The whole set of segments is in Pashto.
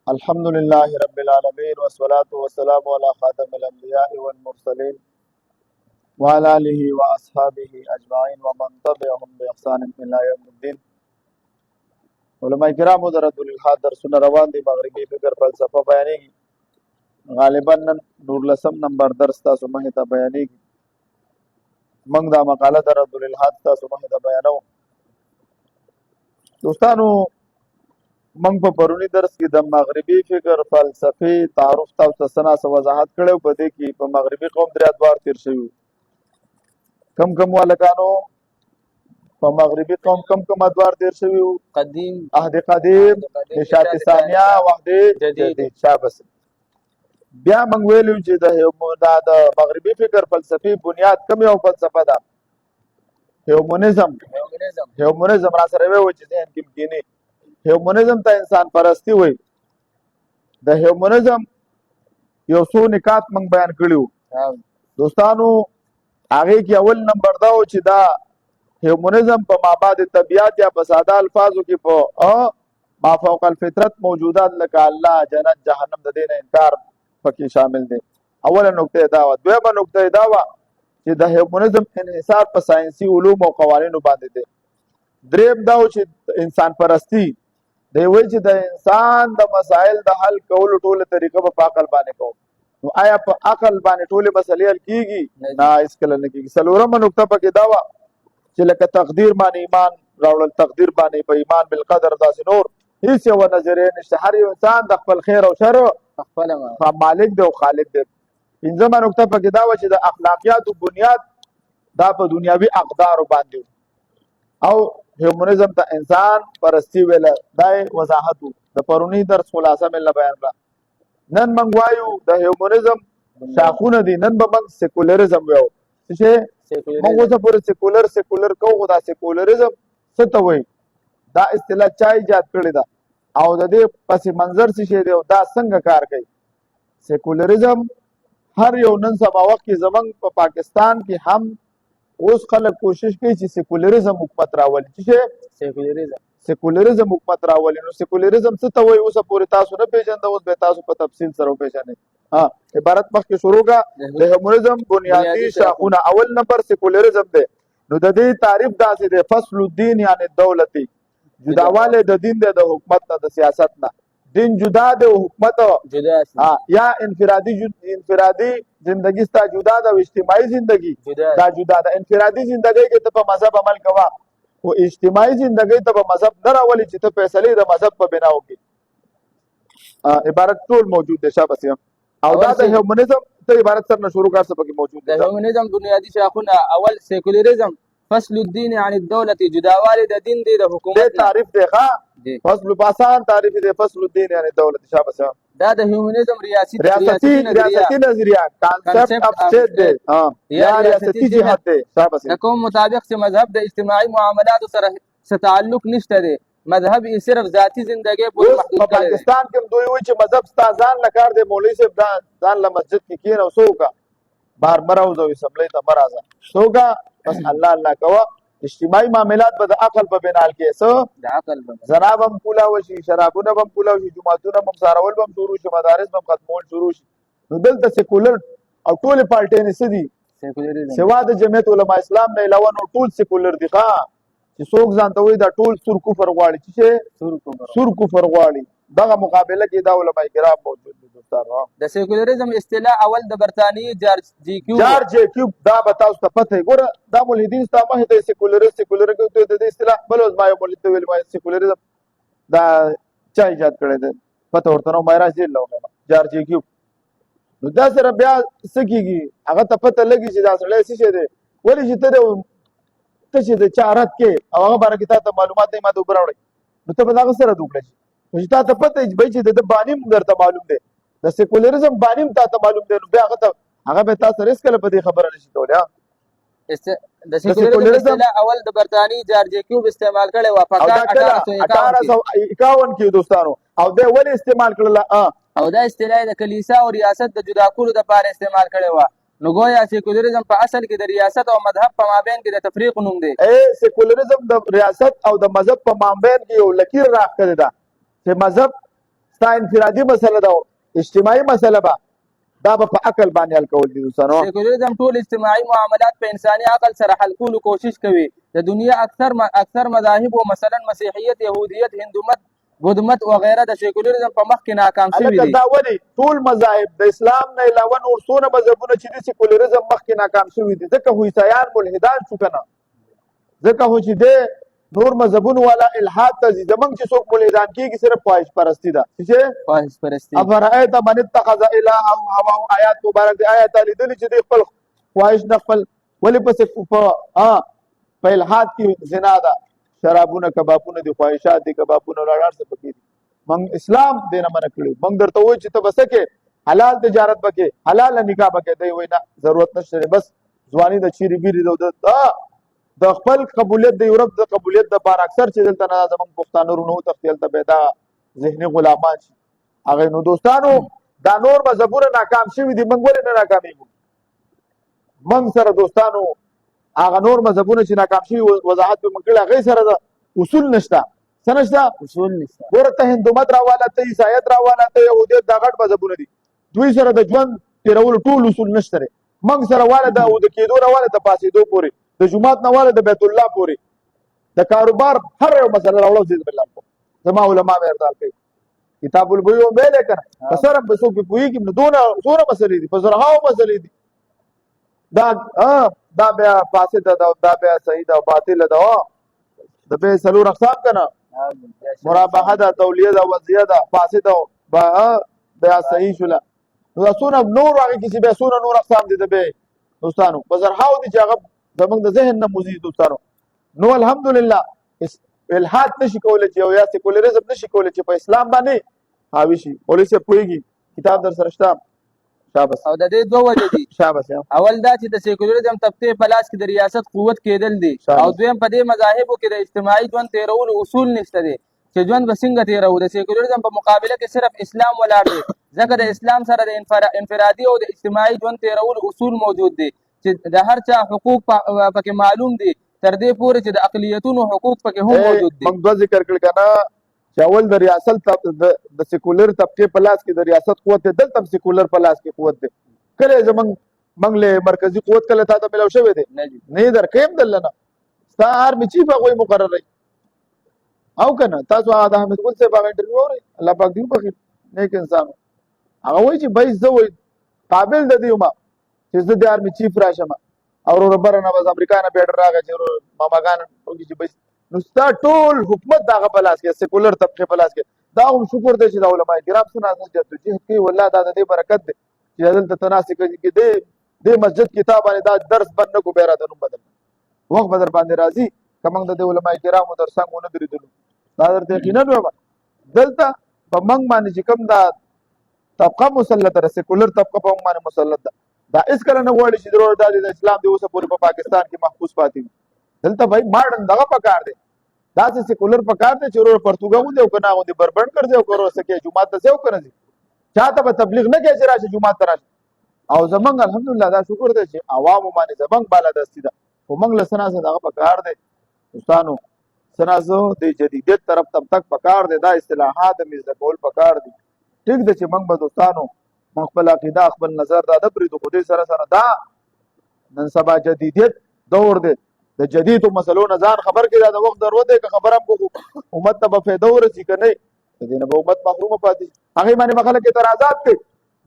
الحمد لله رب العالمين والصلاة والسلام على خاتم الأنبياء والمرسلين وعلى آله وأصحابه أجمعين ومن تبعهم بإحسان إلى يوم الدين. علماء کرامو در رد الالحاد درسونه روان دي. مغربي فکر فلسفه بیانېږي. غالبا نن 19 نمبر درس تاسو مخې ته بیانېږي. موږ دا مقاله در رد الالحاد تاسو مخې ته بیانوو. دوستانو موږ په پرونی درس کې د مغربي فکر فلسفي تعارف تاسو ته څه وضاحت کړو. په دې کې په مغربي قوم درې ادوار تیر شوي. کم والکانو په مغربي قوم کم ادوار تیر شوي؟ قدیم، عهد قدیم، نشاط ثانیه، وحد جدید. شاباس. بیا موږ ویلو چې د مغربي فکر فلسفي بنیاد کوم یو فلسفه ده؟ هیومنزم را سره وایي چې ذهن کې مکینی. هیومنزم ته انسان پرستی وایي. د هیومنزم یو څو نکات موږ بیان کړیو دوستانو. هغه کې اول نمبر دا و چې دا هیومنزم په مابعد طبیعت یا په ساده الفاظو کې په ما فوق الفطرت موجودات لکه الله، جنت، جهنم د دې نه انکار پکې شامل دی. اوله نقطه دا و. دویمه نقطه دا و چې د هیومنزم انحصار په ساينسي علوم او قوانینو باندې دی. دریم دا و چې انسان پرستی دی وایي چې د انسان د مسائل د حل کولو ټوله طریقه په عقل باندې کوو. نو آیا په عقل باندې ټولې مسلې حل کیږي؟ نه، هیڅ کله نه کیږي. څلورمه نقطه پکې دا وه چې لکه تقدیر باندې ایمان راوړل، تقدیر باندې په ایمان بالقدر داسې نور هیڅ یوه نظریه نشته. هر یو انسان د خپل خیر او شر مالک دی او خالق دی. پنځمه نقطه پکې دا وه چې د اخلاقیاتو بنیاد دا په دنیاوي اقدارو باندې او هیومنزم ته انسان پرستی ویله. دا وضاحت و. د پرونی درس خلاصه مې له بیان کړه. نن موږ وایو د هیومنزم شاخونه دي. نن به موږ سیکولرزم وایو. څه شی؟ موږ اوسه پورې سیکولر کوو. خو دا سیکولرزم څه ته وایي؟ دا اصطلاح چا ایجاد کړې ده او د دې پس منظر څه شی دی او دا څنګه کار کوي؟ سیکولرزم هر یو نن سبا وخت کې زمونږ په پاکستان کې هم اوس خلک کوشش کوي چې سیکولرزم حکومت راولي. څه شی؟ سیکولرزم حکومت راولي. نو سیکولرزم څه ته وایي اوسه پورې تاسو نه پېژنده. اوس به تاسو په تفصیل سره وپېژنئ. عبارت مخکې شروع کړه. د هیومنزم بنیادي شاخونه. اول نمبر سیکولرزم دی. نو د دې تعریف داسې دی: فصل الدین یعنی دولتي، جداواله د دین دی د حکومت نه، د سیاست نه. دین جدا دی او حکومت جدا. یا انفرادي زندگی ستا جدا ده او اجتماعي زندگی دا جدا ده. انفرادي زندگی کې ته په مذهب عمل کوه او اجتماعي زندگی ته په مذهب نه راولي چې ته فیصلې د مذهب په بنا وکړي. عبارت ټول موجود دی. شاباس. او دا د هیومنزم ته عبارت سره شروع کار څه پکې موجود دی. د هیومنزم بنیادی شاخونه: اول سیکولرزم، فصل الدین عن الدولة، جداوالی د دین دی د حکومت. تعریف دی فصل باسان تعریف دی فصل الدین یعنی دولت. شاباس. دا د هیومنزم ریاستي نظریه کانسپټ اف سټیټ دی یا ریاستي جهت دی. شاباس. د کوم مطابق چې مذهب د اجتماعي معاملاتو سره تعلق نشته دی، مذهب یې صرف ذاتی زندګۍ پورې محدود کړی دی. پاکستان کې دوی وایي چې مذهب ستا ځان له کار دی. مولوي صاحب ځان له مسجد کې کېنه او څه وکړه، بهر مه راوځه او اسمبلۍ ته مه راځه، څه وکړه، بس الله کوه. اجتماعي معاملات به د عقل په بنا حل کېږي. څه؟ د عقل زنا به هم کولاوه شي، شرابونه به هم کولاوه شي، جوماتونه به هم څارول به هم شروع شي، مدارس به هم ختمول شروع شي. نو دلته سیکولر او ټولې پارټیانې څه دي؟ سوا د جمعیت علما اسلام نه علاوه نو ټول سیکولر دي. چې څوک ځان ته وایي دا ټول سور کفر غواړي. څه شی؟ سور کفر غواړي. دغه مقابله کې دا علما کرام موجود دي دوستانو. د سیکولرزم اصطلاح اول د برطانیې جارج جي کیوب دا به تاسو ته پته وي. ګوره دا ملحدین ستا مخې ته سیکولر د دې اصطلاح بل اوس ما یو ملحد ته ویل وایي سیکولرزم دا چا ایجاد کړی دی؟ پته ورته نه معراج دی جارج جي کیوب. نو دا سره بیا څه کېږي؟ هغه ته پته لګي چې دا سړی څه شی دی. ولې چې ته چې د چا رد کې او هغه باره کې تا ته معلومات نه ما ته اوبه راوړئ، نو ته به د هغه سره رد وکړه چې تا ته پته وي چې د باني هم درته معلوم دی، د سیکولرزم باني هم تا ته معلوم دی. نو بیا هغه به تا سره هېڅکله په دې خبره نشي کولی. د سیکولرزم اصطلاح اول د برطانیې جارج جي کیوب استعمال کړی و په کال 1851 کې دوستانو. او دا ولې استعمال کړله؟ او دا اصطلاح د کلیسا او ریاست د جدا کولو دپاره استعمال کړی و. نو گویا سیکولرزم په اصل کې د ریاست او مذهب په مابین کې د تفریق نوم دی. سیکولرزم د ریاست او د مذهب په مابین کې یو لکیر راښکلې ده چې مذهب ستا انفرادي مسله ده اجتماعي مسله به دا به په عقل باندې حل کول دي دوستانو. سیکولریزم ټول اجتماعي معاملات په انساني عقل سره حل کولو کوشش کوي. د دنیا اکثر مذاهب او مثلا مسیحیت، یهودیت، هندومت، بودمت وغیره د سیکولریزم په مخ کې ناکام شوي هلکه دي. دا ولې ټول مذاهب د اسلام نه علاوه نور څونه مذهبونه چې د سیکولریزم مخکې ناکام شوي دي، ځکه خو عیسایان ملحدان شو که نه، ځکه خو چې دی نور مذهبونو والا الحاد ته ځي. زمونږ چې څوک ملحدان کېږي صرف خواهش پرستي ده. چې خواهش پرستي. افرأیت من اتخذ الهه هواه، آیات مبارک دی. آیا تا لیدلي چې دی خپل خواهش نه خپل ولې پسې په الحاد کې زنا ده، شرابونه کبابونه دي، خواهشات دي، کبابونه ولاړ څه پکې دي. موږ اسلام دې نه منع کړی. موږ درته وایو چې ته به څه کې حلال تجارت بکې، حلاله نکاح بکې. دی وایي نه ضرورت نشته، بس ځواني د چیرې بیرې د خپل قبولیت د یورپ د قبولیت دپاره اکثر چې دلته نه زموږ پښتانه رونه وتښتي هلته به دا ذهني غلامان شي هغې. نو دوستانو دا نور مذهبونه ناکام شوي دي، موږ ولې نه ناکامیږو؟ موږ سره دوستانو هغه نور مذهبونه چې ناکام شوي وضاحت به موږ کړی، هغې سره د اصول نشته. څه نشته؟ اصول نشته. ګوره ته هندومت راواله، ته عیسایت راواله، ته یهودیت، دا غټ مذهبونه دي. دوی سره د ژوند تېرولو ټول اصول نشته دی. موږ سره واله د اوده کېدو نه واله د پاسېدو پورې، د جومات نه واله د بیت الله پورې، د کاروبار هر یو مسله راوړو چې بالله کو زما علما به ارتال کوي. کتاب البیوع ویلې که نه، په سر هم په څوک پې پوهېږي نو څونه مسلې دي، په زرهاو مسلې دي. دا بیا فاسده ده، دا بیا صحیح ده، باطله ده. د بیا څلور اقسام که نه، مرابحه ده، تولیه ده، وضعیه ده، فاسده بیا صحیح شوله. نو دا څونه نور هغې کې چې بیا څونه نور اقسام دي د بیا دوستانو په زرهاو دي چې هغه زموږ د ذهن نه موزي دوستانو. نو الحمدلله الحاد نشي کولی چې یا سیکولریزم نشي کولی چې په اسلام باندې حاوي شي. مولوي صاحب پوهېږي کتاب در سره شته؟ شاباس. او د دې دوه وجې دي. شاباس. اول دا چې د سیکولریزم طبقې په لاس کې د ریاست قوت کېدل دي، او دویم په دې مذاهبو کې د اجتماعي ژوند تېرولو اصول نشته دی چې ژوند به څنګه تېرو. د سیکولریزم په مقابله کې صرف اسلام ولاړ دی، ځکه د اسلام سره د انفرادي او د اجتماعي ژوند تېرولو اصول موجود دي چې د هر چا حقوق پکې معلوم دي، تر دې پورې چې د اقلیتونو حقوق پکې هم موجود دي. موږ دوه ذکر کړل که نه چې اول د ریاست د سیکولر طبقې په لاس کې د ریاست قوت دی، دلته هم سیکولر په لاس کې قوت دی. کله موږ له مرکزي قوت کله تا ته ملاو شوی دی؟ نه یې درکویم دلته نه. ستا آرمي چیف هغوی مقرروي او که نه. تاسو هغه د حمید ګل صاحب هغه انټرویو اورئ، الله پاک دې وبخښي، نیک انسان و. هغه وایي چې بهی زه وایي قابل د دې وم چې زه د آرمي چیف راشم، او وروبره نه بس امریکا نه بیډر راغی چې ماماګان وکړي چې بس. نو ستا ټول حکومت د هغه په لاس کې، سیکولر طبقې په لاس کې. دا هم شکر دی چې د علما کرام څه نازل جدوجهد کوي. والله دا د دې برکت دی چې دلته ته ناستې کوي چې دې مسجد کتاب باندې دا درس بند نه کړو، بیا راته نوم بدل وخت به در باندې راځي که موږ د دې علما کرامو در څنګ ونه درېدلو. دا درته یقینا وایم دلته په موږ باندې چې کوم دا طبقه مسلطه ده، سیکولر طبقه په موږ باندې مسلط ده، دا هېڅکله نه غواړي چې ضرور دا د اسلام د اوسه پورې په پاکستان کې محفوظ پاتې وي. دلته بھائی ماډرن دغه پکار دی، داسې سیکولر پکار دی چې ورور پرتوګه غوندې او که نه غوندې بربنډ ګرځي او که ورور څه کوي جومات ته ځي او که نه ځي. چاته به تبلیغ نه کوي چې راشي جومات ته راشي. او زمونږ الحمدلله دا شکر دی چې عوامو باندې زمونږ بالادستي ده، خو موږ له څه نه څه دغه پکار دی دوستانو، څه نه څه د جدیدیت طرف ته تګ پکار دی، دا اصطلاحات مې زده کول پکار دي. ټیک ده چې موږ به دوستانو موږ خپل عقیده خپل نظر دا نه پرېږدو، خو دې سره سره دا نن سبا جدیدیت دور دی، د جدیدو مسلو نه ځان خبر کړي. دا د وخت ضرورت دی که خبر هم کوو امت ته به فایده ورسي که نه د دې نه به امت محرومه پاتې شي. هغې باندې به خلک اعتراضات کوي.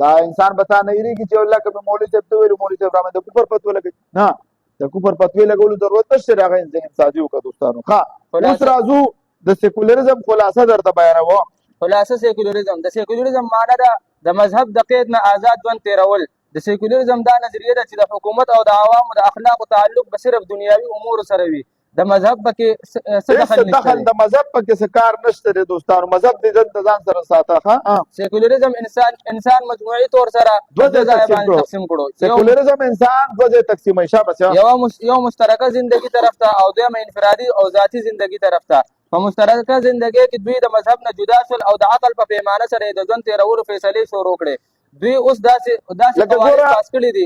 دا انسان به تا نه هېرېږي چې والله که مې مولوي صاحب ته ویلو مولوي صاحب رامن د کفر فتوی لګوي. نه د کفر فتوی لګولو ضرورت نشته دی، هغه ذهن سازي وکړه دوستانو. ښه اوس راځو د سیکولریزم خلاصه درته بیانوم. خلاصه سیکولریزم د سیکولریزم معنی ده د مذهب د قید نه آزاد ژوند تېرول. د سیکولریزم دا نظریه ده چې د حکومت او د عوامو د اخلاقو تعلق به صرف دنیاوي امورو سره وي، د مذهب پکې څه دخل نشته. دخل د مذهب پکې څه کار نشته دی دوستانو. مذهب دې ځان سره ساته. سیکولریزم انسان مجموعي طور سره دوه ځای باندې تقسیم کړو. سیکولریزم انسان دوه ځای تقسیموي. شاباس. یو مشترکه زندگی طرف ته او دویم انفرادي او ذاتي زندگی طرف ته. په مشترکه زندگی کې دوی د مذهب نه جدا شول او د عقل په پیمانه سره د ژوند تېرولو فیصلې شروع کړې. دوی اوس داسې قوانین پاس کړي دي.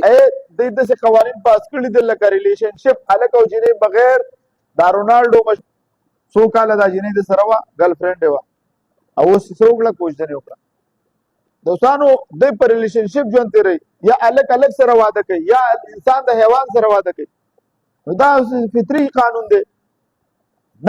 دوی داسې قوانین پاس کړي دي لکه ریلیشنشپ هلک او جنۍ بغیر دا رونالډو څو کاله دا جنۍ د سره وه ګرل فرینډ یې وه او اوس څه وکړه کوشش وکړه دوستانو د په ریلیشنشپ ژوند تیری یا الګ الګ سره واده کوي یا انسان د حیوان سره واده کوي نو دا فطري قانون دی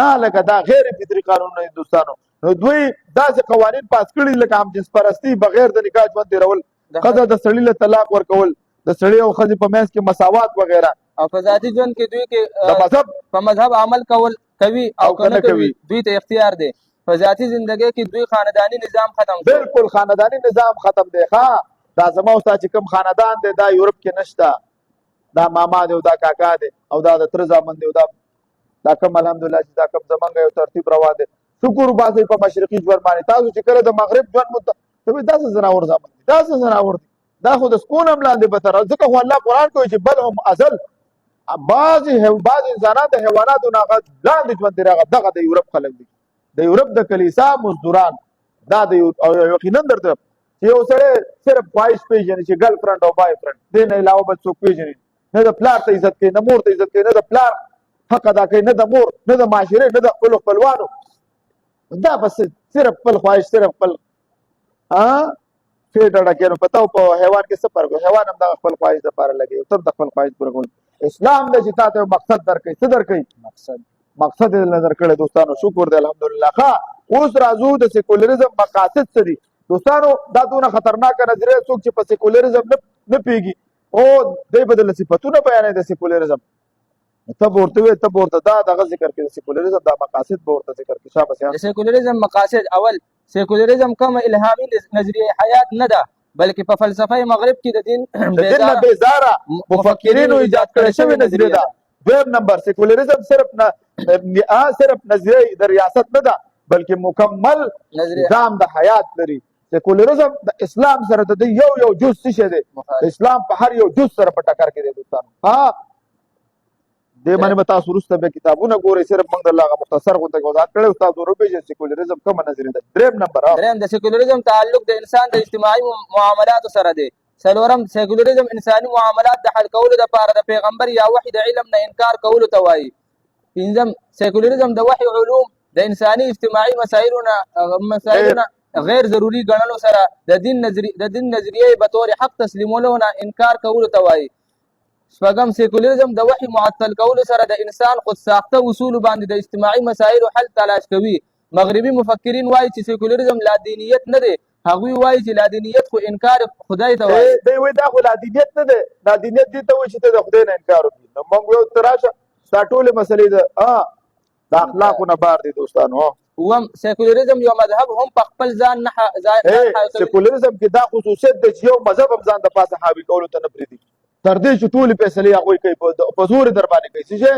نه لکه دا غیر فطري قانون نه دوستانو نو دوی داسې قوانین پاس کړي لکه هم جنس پرستی بغیر د نکاح ژوند تیرول ښځه د سړي له طلاق ورکول د سړي او ښځې په منځ کې مساوات وغیره او په ذاتي ژوند کې دوی د مذهب په مذهب عمل کوي او کنه کوي دوی ته اختیار دی په ذاتي ژوندۍ کې دوی خاندانی نظام ختم بالکل خاندانی نظام ختم دی ښا دا زما او چې کوم خاندان دی دا یورپ کې نشته دا ماما دی او دا کاکا دی او دا د تر زامن دی او دا کوم الحمدلله چې دا کوم زمونږ یو ترتیب روان دی شکر باسئ په مشرقي ژوند باندې تاسو چې کله د مغرب ژوند ته داسې زناور زامن دي داسې زناور دي دا خو د سکون هم لاندې بتر ځکه خو الله قرآن کوي چې بل هم ازل بعض انسانان د حیواناتو نه لاندې ژوند دی دغه د یورپ خلک دي د یورپ د کلیسا مزدوران دا د یقینا درته چې یو سړی صرف خواهش پیژني چې ګرل فرنډ او بای فرنډ دې نه علاوه بل څوک پیژني نه د پلار ته عزت کوي نه مور ته عزت کوي نه د پلار حق ادا کوي نه د مور نه د معاشرې نه د خپلو خپلوانو دا بس صرف خپل خواهش صرف خپل فیډ ډکې نو پتاو په حیوان کې څه فرق حیوان هم د خپل خواهش لپاره لګي تم د خپل خواهش پوره کول اسلام د چې تاسو مقصد درکې څه درکې مقصد یې نظر کړی دوستانو شکر دی الحمدلله ښه اوس راځو د سیکولریزم مقاصد څه دي دوستانو دا دونه خطرناکه نظریه څوک چې په سیکولریزم نه پیږي او دی به د صفتونه بیانوي د سیکولریزم ته ورته دا دغه ذکر کوي د سیکولریزم دا مقاصد به ورته ذکر کوي شابه د سیکولریزم مقاصد اول سیکولریزم کوم الهامي نظریه حیات نه ده بلکې په فلسفه مغرب کې د دین بیزاره مفکرینو ایجاد کړی شوی نظریه ده دویم نمبر سیکولریزم صرف نظریه د ریاست نه ده بلکې مکمل نظام د حیات لري سیکولریزم د اسلام سره د یو جز څه دی اسلام په هر یو جز سره په ټکر کې دی دوستانو دې باندې به تاسو وروسته بیا کتابونه ګورئ صرف موږ د هغه مختصر غونډه وضاحت کړی استاد وروپېژنئ سیکولریزم کومه نظریه ده دریم د سیکولریزم تعلق د انسان د اجتماعي معاملاتو سره دی څلورم سیکولریزم انساني معاملات د حل کولو لپاره د پیغمبر یا وحي د علم نه انکار کولو ته وایي پنځم سیکولریزم د وحي علوم د انساني اجتماعي مسایلو غیر ضروري ګڼلو سره د دین نظریه به طور حق تسلیمولو نه انکار کولو ته وایي شپږم سیکولریزم د وحي معطل کولو سره د انسان خود ساخته اصول باندې د اجتماعي مسایلو حل تلاش کوي مغربي مفکرین وایي چې سیکولریزم لادینیت نه دی هغوی وایي چې لادینیت خو انکار خدای ته وایي دی وایي دا خو لادینیت نه دی لادینیت دې ته وایي چې ته د خدای نه انکار وکړي نو موږ یو ته راشه دا ټولې مسلې د اخلاقو نه بار دي دوستانو اووم سیکولریزم یو مذهب هم په خپل ځان نه سیکولریزم کې دا خصوصیت دی چې یو مذهب هم ځان د پاسه حاوي کولو ته نه پرېږدي تر دې چې ټولې فیصلې هغوی کوي په زور در باندې کوي څه شی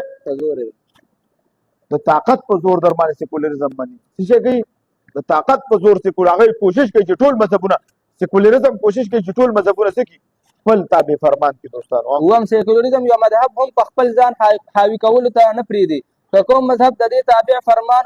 د طاقت په زور در باندې سیکولریزم باندې څه شی کوي د طاقت په زور هغوی کوشش کوي چې ټول مذهبونه سیکولریزم کوشش کوي چې ټول مذهبونه څه کړي خپل تابع فرمان کړي دوستانو اووم سیکولریزم یو مذهب هم په خپل ځان حاوي کولو ته نه پرېږدي که کوم مذهب د دې تابع فرمان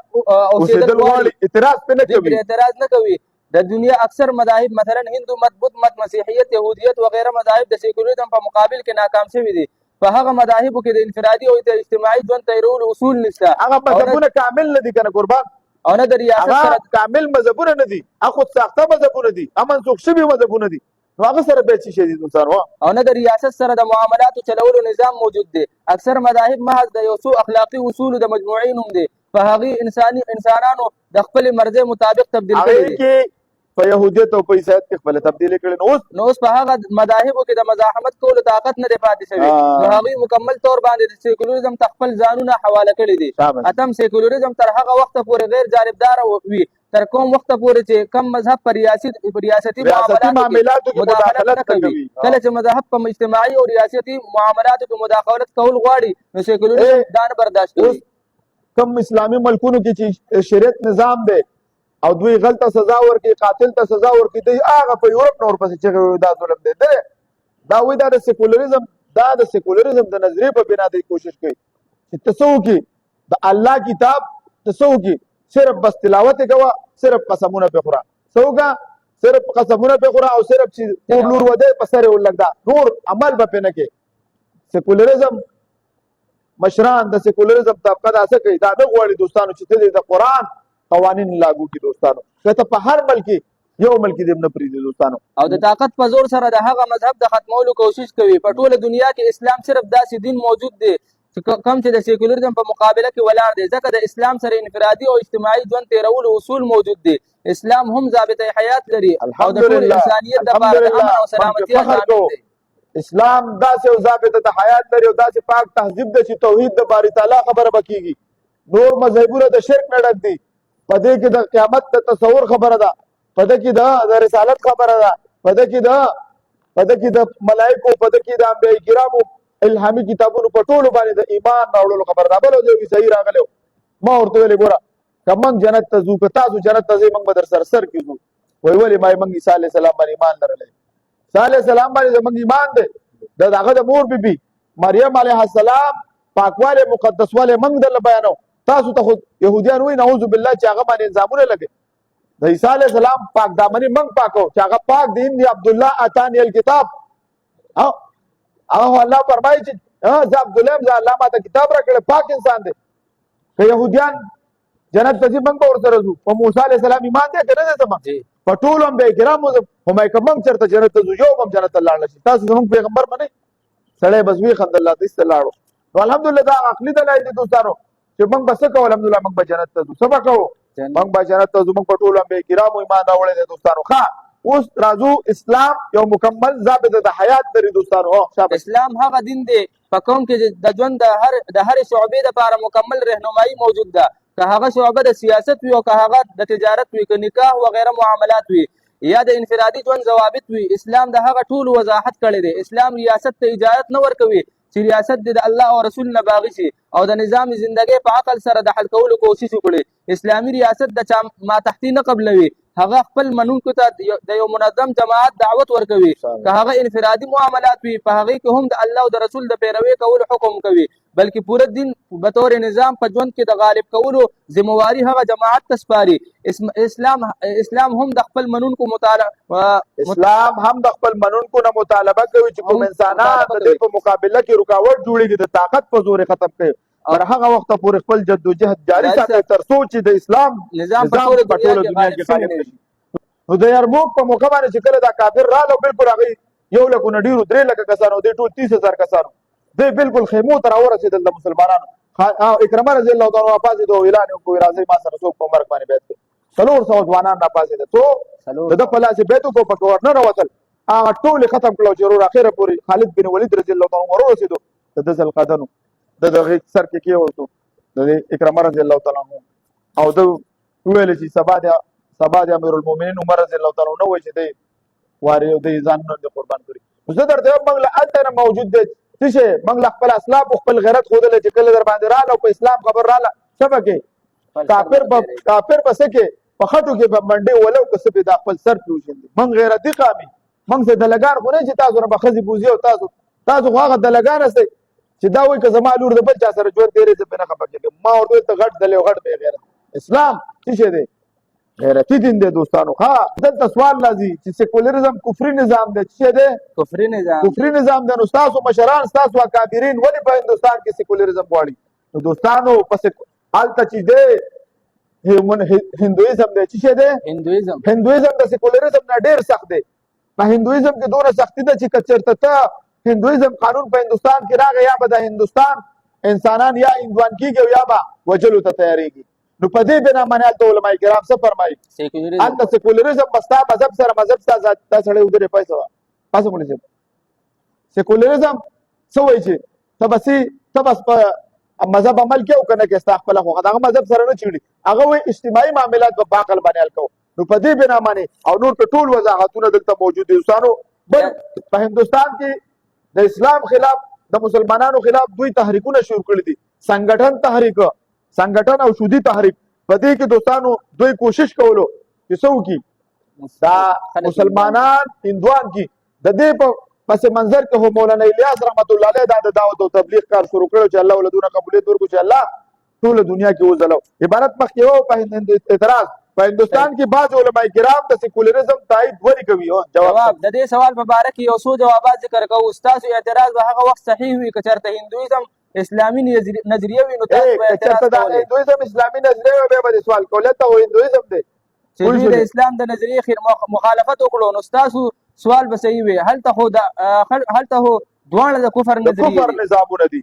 اوسېدل غواړي اعتراض نه کوي د دنیا اکثر مذاهب مثلا هندو مت بت مت مسیحیت یهودیت وغیرہ مذاهب د سیکولریزم په مقابل کې ناکام شوي دي په هغه مذاهبو کې د انفرادي او د اجتماعي ژوند تیرولو اصول نشته هغه مذهبونه کامل نه دي کنه قربان او نه د ریاست سره کامل مذهبونه نه دي خود ساخته مذهبونه دي منسوخ شوي مذهبونه دي نو هغه سره به څه شي دي انسان او نه د ریاست سره د معاملاتو چلولو نظام موجود دی اکثر مذاهب محض د یو څو اخلاقي اصول د مجموعین هم دي په هغه انسانانو د خپل مرزه مطابق تبدیل کړي دي په يهودیت او په عیسایت کې خپل تبدیلی کړي نو اوس په هغه مذاهبو کې د مزاحمت کولو طاقت نه دی پاتې شوی نو هغوی مکمل طور باندې د سیکولریزم ته خپل ځانونه حواله کړي دي اتم سیکولریزم تر هغه وخته پورې غیر جانبداره وي تر کوم وخت پورې چې کم مذهب پر ریاستي معاملاتو کې مداخلت نه کوي کله چې مذهب په اجتماعي او ریاستي معاملاتو کې مداخلت کول غواړي نو سیکولریزم دا نه برداشت کوي کم اسلامي ملکونو کې چې شریعت نظام دی او دوی غلطه سزا ورکړي قاتل ته سزا ورکړي دی هغه په یورپ نور پسې چې دا ظلم دی دا وایي دا د سیکولریزم د نظریې په بنا دی کوشش کوي چې ته څه وکړي د الله کتاب ته څه وکړي صرف بس تلاوت یې کوه صرف قسمونه پې خوره څه وکړه صرف قسمونه پې خوره او صرف چې کور لور ودی په سر یې ولږده نور عمل به پې نه کوي سیکولریزم مشران د سیکولریزم طبقه دا څه کوي دا نه غواړي دوستانو چې ته د قرآن قوانین لاګو کړي دوستانو. که ته په هر ملک یو ملک دې نه پرېږدي دوستانو. او د طاقت په زور سره د هغه مذهب د ختمولو کوشش کوي. په ټوله دنیا کې اسلام صرف داسې دین موجود دی کم چې د سیکولرزم په مقابله کې ولاړ دی، ځکه د اسلام سره انفرادي او اجتماعي ژوند تیرولو اصول موجود دي. اسلام هم ضابطه حیات لري او د ټول انسانیت لپاره د امن او سلامتیا ضامن دی. اسلام داسې یو ضابطه حیات لري او داسې پاک تهذیب دی چې توحید د باری تعالی خبره بکیږي. نور مذهبونه د شرک نه ډک دي. په دې کې د قیامت د تصور خبره ده، په دې کې د رسالت خبره ده، په دې کې د ملائکو، په دې کې د انبیاء کرامو الهامي کتابونو په ټولو باندې د ایمان راوړلو خبره ده. بل یو صحیح راغلی ما ورته ویلې ګوره که موږ جنت ته ځو، که تاسو جنت ته ځئ موږ به در سره سر کې ځو. وایي ولې؟ ما موږ عیسی علیه السلام باندې ایمان لرلی. عیسی علیه السلام باندې زموږ ایمان دی. د هغه د مور بیبي مریم علیه السلام پاکوالی مقدسوالی موږ درله بیانو. تاسو ته خو یهودیان وایي نعوذ بالله چې هغه باندې نظامونه لګوي. د عیسی علیه السلام پاک دامني موږ پاکو چې هغه پاک دی. انی عبدالله اتانی الکتاب. هغه الله فرمایي چې زه عبدالله یم، زه الله ماته کتاب راکړی، پاک انسان دی. که یهودیان جنت ته ځي موږ به ورسره ځو. په موسی علیه السلام ایمان دی که نه دی زما؟ په ټولو انبیاء کرامو خو که موږ چېرته جنت ته ځو یو به هم جنت ته لاړ نه شي. تاسو زموږ پیغمبر منئ؟ سړی بس ویې خندل ایسته لاړو. نو الحمدلله دا عقلي دلایل دي دوستانو چې موږ به څه کوو. الحمدلله موږ به جنت ته ځو. څه به کوو؟ موږ به جنت ته ځو. موږ په ټولو انبیاء کرامو ایمان راوړی دی دوستانو. ښه اوس راځو اسلام یو مکمل ضابطه د حیات لري دوستانو. اسلام هغه دین دی په کوم کې د ژوند د هرې شعبې لپاره مکمل رهنمایي موجود ده، که هغه شعبه د سیاست وي او که هغه د تجارت وي، که نکاح وغیره معاملات وي یا د انفرادي ژوند ضوابط وي. اسلام د هغه ټولو وضاحت کړی دی. اسلام ریاست ته اجازت نه ورکوي چې ریاست د الله او رسول نه باغی شي او د نظام زندګۍ په عقل سره د حل کولو کوشش وکړي. اسلامي ریاست د چا ماتحتي نه قبلوي، هغه خپل منونکو ته د یو منظم جماعت دعوت ورکوي. که هغه انفرادي معاملات وي په هغې کې هم د الله او د رسول د پیروي کولو حکم کوي، بلکې پوره دین په طور نظام په ژوند کې د غالب کولو ذمہواری هغه جماعت ته سپاري. اسلام هم د خپل منونکو اسلام هم د خپل منونکو نه مطالبه کوي چې کوم انسانان د دې په مقابله کې رکاوټ جوړېږي د طاقت په زور ختم کوي. تر هغه وخته پورې خپل جدوجهد جاري ساتي تر څو چې د اسلام نظام په ټوله دنیا کې غالب شي. نو د یرموک په موقع باندې چې کله دا کافر راغلو بالکل هغوی 1 لک نه ډېرو 3 لکه کسانو دی ټول 30,000 کسانو دی بالکل خیمو ته راورسېدل د مسلمانانو. اکرمه رضی الله تعالی عنه راپاڅېد او اعلان یې وکړو راځئ ما سره څوک په مرګ باندې بیعت کوي. 400 ځوانان راپاڅېدل. څو د ده په لاس یې بیعت وکړو پکې ور نه ننوتل. هغه ټول یې ختم کړل چې ورور اخره پورې خالد بن ولید رضی الله تعالی عنه ورورسېدو. د ده ذوالقدنو د هغې سر کې کېوتو د اکرمه رضی الله تعالی عنه او ده وویل چې سبا د امیر المؤمنین عمر رضی الله تعالی عنه وایي چې دی واري او دی ځانونه دې قربان کړي. زه درته وایم موږ له هلته نه موجود دی څه شی موږ له خپل اسلاف او خپل غیرت ښودلی چې کله در باندې راغله او په اسلام خبر راغله څه به کوې؟ کافر به څه کوې؟ په خټو کې به منډې ولو که څه پې دا خپل سر پې وشیندي. موږ غیرتي قام یو. موږ څه دلګان خو نه چې تاسو نه به ښځې بوځي او تاسو خو هغه دلګان هستئ چې دا وایي که زما لور د بل چا سره ژوند تېرې زه پرې نه خفه کېږم. ما ورته ویل ته غټ دلی او غټ بې غیرت. اسلام څه شی دی؟ غیرتي دین دی دوستانو. ښه دلته سوال راځي چې سیکولرزم کفري نظام دی. څه شی دی؟ کفري نظام دی. نو ستاسو مشران ستاسو اکابرین ولې په هندوستان کې سیکولرزم غواړي؟ نو دوستانو هلته چې دی هندویزم دی. څه شی دی؟ هندویزم د سیکولرزم نه ډېر سخت دی. په هندویزم کې دونه سختي ده چې که چېرته ته هندویزم قانون په هندوستان کې راغی یا به د هندوستان انسانان یا هندوان کېږي او یا به وجلو ته تیارېږي. نو په دې بنا باندې هلته علماء کرام څه فرمایي؟ هلته سیکولرزم به ستا مذهب سره مذهب ستا دا سړی ودرې پاسه مولوي صاحب سیکولرزم څه وایي چې ته بس په مذهب عمل کې او که نه کې ستا خپله خو دغه مذهب سره نه چېړي. هغه وایي اجتماعي معاملات به په عقل باندې حل کوو. نو په دې بنا باندې او نور په ټول وضاحتونه دلته موجود دي دوستانو. بل په هندوستان کې د اسلام خلاف د مسلمانانو خلاف دوی تحریکونه شروع کړي دي. سنګټن او شودي تحریک. په دې کې دوستانو دوی کوشش کولو چې څه وکړي دا مسلمانان هندوان کې د دې په پس منظر کې هو مولانا الیاس رحمت الله علیه دا د دعوت او تبلیغ کار شروع کړو چې الله ولدونه قبولیت ورکړو چې الله ټول دنیا کې وځلو. عبارت مخکې وو په اعتراض په هندوستان کې بعض علماء کرام د سیکولرزم تایید ورې کوي. جواب د دې سوال په باره کې یو څو جوابات ذکر کوو. ستاسو اعتراض به هغه وخت صحیح وي که چېرته هندویزم اسلامي نظریه وي نو تاسو به اعتراض چېرته دا کوئ هندویزم اسلامي نظریه وي بیا به دې سوال کولی ته خو هندویزم دی چې دوی د اسلام د نظریې مخالفت وکړو نو ستاسو سوال به صحیح وي هلته خو دواړه د کفر د نظریې کفر نظامونه دي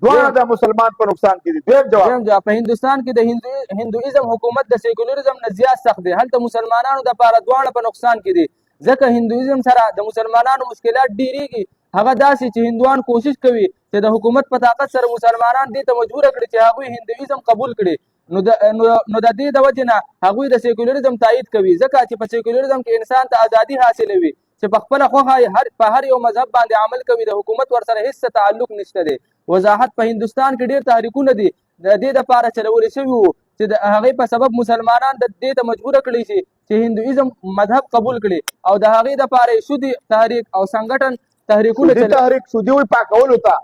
دواړه د مسلمان په نقصان کې دي دویم جواب په هندوستان کې د هندویزم حکومت د سیکولریزم نه زیات سخت دی هلته مسلمانانو دپاره دواړه په نقصان کې دي ځکه هندویزم سره د مسلمانانو مشکلات ډیریږي هغه داسې چې هندوان کوشش کوي چې د حکومت په طاقت سره مسلمانان دې ته مجبور کړي چې هغوی هندویزم قبول کړي نو د دې د وجې نه هغوی د سیکولریزم تایید کوي ځکه چې په سیکولریزم کې انسان ته ازادي حاصلوي چې په خپله خوښه په هر یو مذهب باندې عمل کوي د حکومت ورسره هیڅ تعلق نشته دی وضاحت په هندوستان کې ډېر تحریکونه دي د دې دپاره چلولی شوي وو چې د هغې په سبب مسلمانان د دې ته مجبوره کړي چې هندویزم مذهب قبول کړي او د هغې دپاره سودي تحریک او سنګټن تحریکونه تحریک سودي وي پاکولو ته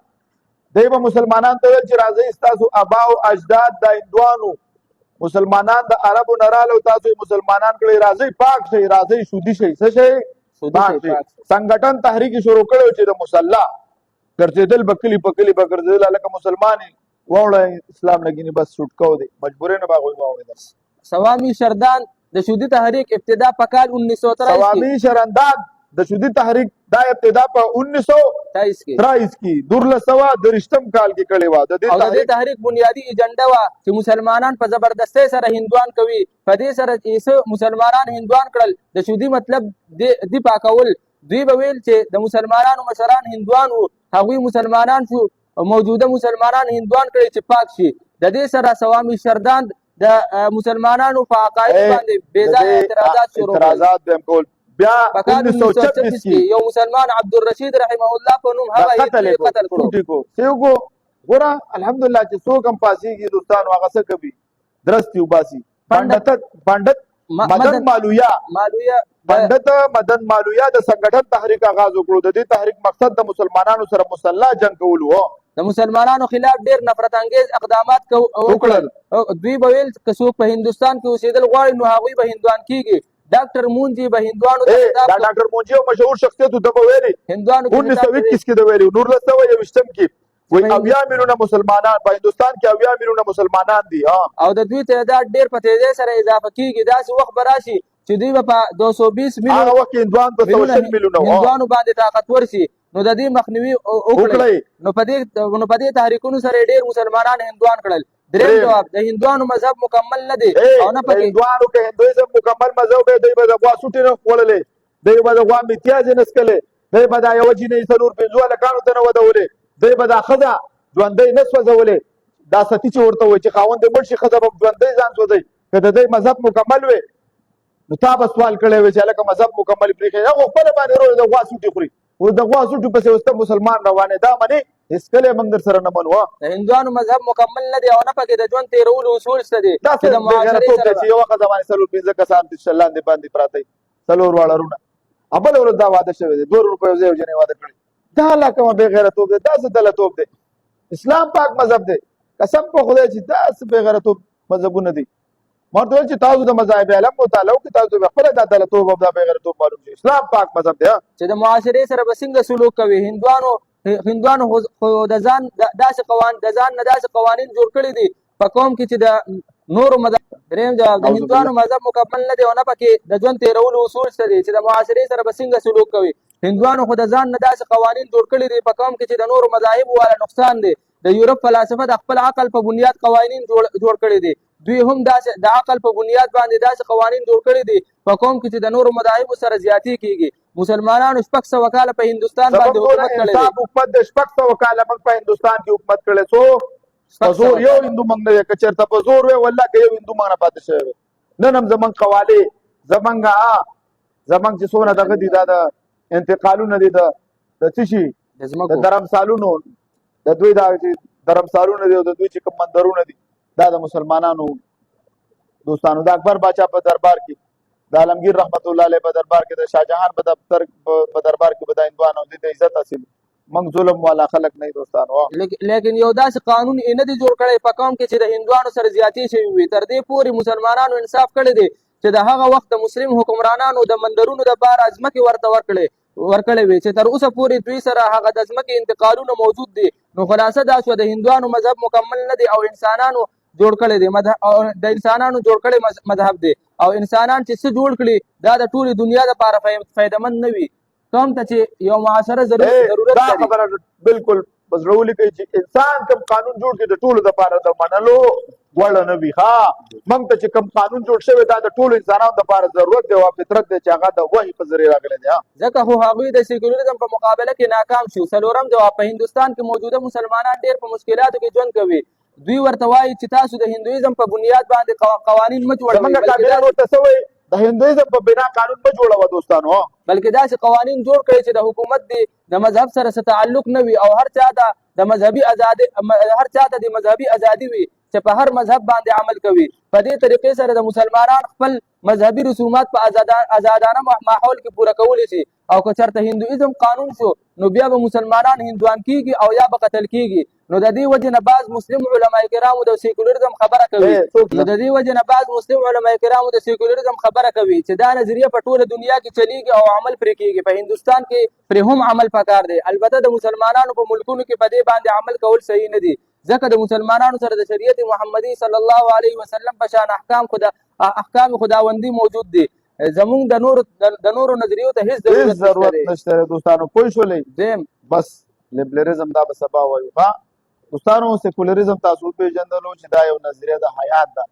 دی به مسلمانان ته ویل چې راځئ ستاسو ابا او اجداد د هندوانو مسلمانان د عربو نه راغلو تاسو مسلمانان کړئ راځئ پاک شئ راځئ سودي شئ څه شئ سنګټن تحریک شروع کړی چې د مسلح ګرځېدل به کلي په کلي به ګرځېدل هلکه مسلمان یې واوړه اسلام نه ګینې بس شوټ کو دی مجبورې نه به هغوی واورېدل سوامی شردان د سودي تحریک ابتدا په کال 1923 سوامی شرندان د سودي تحریک دا ابتدا په 1923 کې 1923 کال کې کړې وه د دې تحریک بنیادي ایجنډه وه چې مسلمانان په زبردستۍ سره هندوان کوي په دې سره چې مسلمانان هندوان کړل د سودي مطلب دی پاکول دوی به ویل چې د مسلمانانو مشران هندوان وو هغوی مسلمانان شو موجوده مسلمانان هندوان کړي چې پاک شي د دې سره سوامی شردان د مسلمانانو په عقاید باندې بې ځایه اعتراضات شروع کړل بیا 1926 کې یو مسلمان عبدالرشید رحمه الله په نوم هغه قتل کړو ګوره الحمدلله چې څوک هم پاسېږي دوستانو هغه څه کوي درستی وباسي پنډت مدن مالویا پنډت مدن مالویا د سنګټن تحریک آغاز وکړو د دې تحریک مقصد د مسلمانانو سره مسلح جنگ کول و د مسلمانانو خلاف ډېر نفرت انګیز اقدامات وکړل دوی به ویل که څوک په هندوستان کې اوسېدل غواړي نو هغوی به هندوان کیږي ډاکټر مونجي به هندوانو ته دا ډاکټر مونجي یو مشهور شخصیت و ده به ویلي هندوانو 1921 کې ده ویلي 1921 کې وایي 80 میلیونه مسلمانان په هندوستان کې 80 میلیونه مسلمانان دي او د دوی تعداد ډېر په تیزۍ سره اضافه کیږي داسې وخت به راشي چې دوی به په 220 میلیونه هغه وخت کې هندوان په 100 میلیونه هندوانو باندې طاقتور شي نو د دې مخنیوي وکړئ نو په دې تحریکونو سره ډېر مسلمانان هندوان کړل دریم جواب د هندوانو مذهب مکمل نه دی او نه پکې هندوانو کې هندویزم مکمل مذهب دی دوی به د غوا سوټي نه خوړلې دوی به د غوا میتیازې نه څکلې دوی به دا یوه جینۍ 4-5 هلکانو ته نه ودولې دوی به دا ښځه ژوندۍ نه سوځولې دا ستی چې ورته وایي چې خاوند یې مړ شي ښځه به ژوندۍ ځان سوځوي که د دوی مذهب مکمل وي نو تا به سوال کړی وی چې هلکه مذهب مکمل پرېښی هغه خپله باندې روز د غوا سوټي خوري او د غوا سوټو پسې اوس ته مسلمان روان دا منې هېڅکله موږ در سره نه منو د هندوانو مذهب مکمل نه دی او نه پکې د ژوند تېرولو اصول شته دي داسې بېغیرتوب دی چې یوه ښځه باندې 4-5 کسان لاندې باندې پراته وي 4 واړه رونه بله ورځ دا واده شوی دی 2 روپیو ځای یو جنې واده کړی دا لا کومه بېغیرتوب دی داسې دلتوب دی اسلام پاک مذهب دی قسم په خدای چې داسې بېغیرتوب مذهبونه دي ما ورته ویل چې تاسو د مذاهب علم مطالعه وکړئ تاسو به خپله دا دلتوب او دا بېغیرتوب معلوم شي اسلام پاک مذهب دی چې د معاشرې سره به څنګه سلوک کوي هندوانو خو د ځان داسې قوانین جوړ کړي دي په قوم کې چې د نورو مذهب دریم جواب د هندوانو مذهب مکمل نه دی او نه پکې د ژوند تېرولو اصول شته دي چې د معاشرې سره به څنګه سلوک کوي هندوانو خو د ځان نه داسې قوانین جوړ کړي دي په قوم کې چې د نورو مذاهبو والا نقصان دی د یورپ فلاسفه د خپل عقل په بنیاد قوانین جوړ کړي دي دوی هم د عقل په بنیاد باندې داسې قوانین جوړ کړي دي په قوم کې چې د نورو مذاهبو سره زیاتې کېږي مسلمانانو 600 کاله په هندوستان باندې حکومت کړی دی حکومت د 600 کاله موږ په هندوستان کې حکومت کړی څو په زور یو هندو موږ نه دی که چېرته په زور وی والله که یو هندو موږ نه پاتې شوی وی نن هم زموږ قوالې زموږ چې څونه دغه دي دا د انتقالونه دي د څه شي د درمسالونو د دوی دا چې درمسالونه دي او د دوی چې کوم مندرونه دي دا د مسلمانانو دوستانو د اکبر باچا په دربار کې د عالمگیر رحمت الله علیه په دربار کې د شاهجهان په دربار کې به د هندوانو د عزت حاصل موږ ظلم والا خلک نه دوستانو لیکن یو داسې قانون یې نه دی جوړ کړی په قوم کې چې د هندوانو سره زیاتې شوي وي تر دې پورې مسلمانانو انصاف کړی دی چې د هغه وخت د مسلم حکمرانانو د مندرونو دپاره ځمکې ورته ورکړې ورکړې وي چې تر اوسه پورې دوی سره هغه د ځمکې انتقالونه موجود دي. نو خلاصه دا شوه د هندوانو مذهب مکمل نه دی او انسانانو جوړ کړی دی د انسانانو جوړ کړی مذهب دی او انسانان چې څه جوړ کړي دا د ټولې دنیا لپاره فایدهمند نه وي. کوم ته چې یو معاشره ضرورت دا خبره بالکل په زړه ولیکئ چې انسان کوم قانون جوړ کړي د ټولو دپاره د منلو وړ نه وي. ښه موږ ته چې کوم قانون جوړ شوی دا د ټولو انسانانو دپاره ضرورت دی او فطرت دی چې هغه د وحي په ذریعه راغلی دی. ځکه خو هغوی د سیکولریزم په مقابله کې ناکام شو. څلورم جواب، په هندوستان کې موجوده مسلمانان ډېر په مشکلاتو کې ژوند کوي. دوی ورته وایي چې تاسو د هندویزم په بنیاد باندې قوانین مه جوړوئ، زموږ کابینه ورته څه وایي؟ د هندویزم په بنا قانون مه جوړوه دوستانو، بلکې داسې قوانین جوړ کړئ چې د حکومت د مذهب سره څه تعلق نه وي او هر چا ته د مذهبي ازادي وي چې په هر مذهب باندې عمل کوي. په دې طریقې سره د مسلمانان خپل مذهبي رسومات په آزادانه ماحول کې پوره کولی شي. او که چېرته هندویزم قانون شو نو بیا به مسلمانان هندوان کیږي او یا به قتل کیږي. نو د دې وجې نه بعض مسلم علما کرامو د سیکولریزم خبره کوي چې دا نظریه په ټوله دنیا کې چلیږي او عمل پرې کیږي. په هندوستان کې پرې هم عمل پکار دی. البته د مسلمانانو په ملکونو کې په دې باندې عمل کول صحیح نه دي، ځکه د مسلمانانو سره د شریعت محمدي صلی الله علیه وسلم په شان احکام خداوندي موجود دي. زمونږ د نورو نظریو ته هیڅ ضرورت نشته دوستانو. پوه شولئ؟ بس لیبرلیزم دا به سبا وایو. ښه دوستانو، سیکولریزم تاسو وپېژندلو چې دا یو نظریه د حیات ده.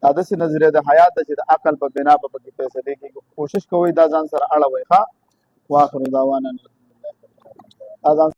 دا داسې نظریه د حیات ده چې د عقل په بنا به پکې فیصلې کېږي. کوشش کوئ دا ځان سره اړوئ. ښه واخر دعوانا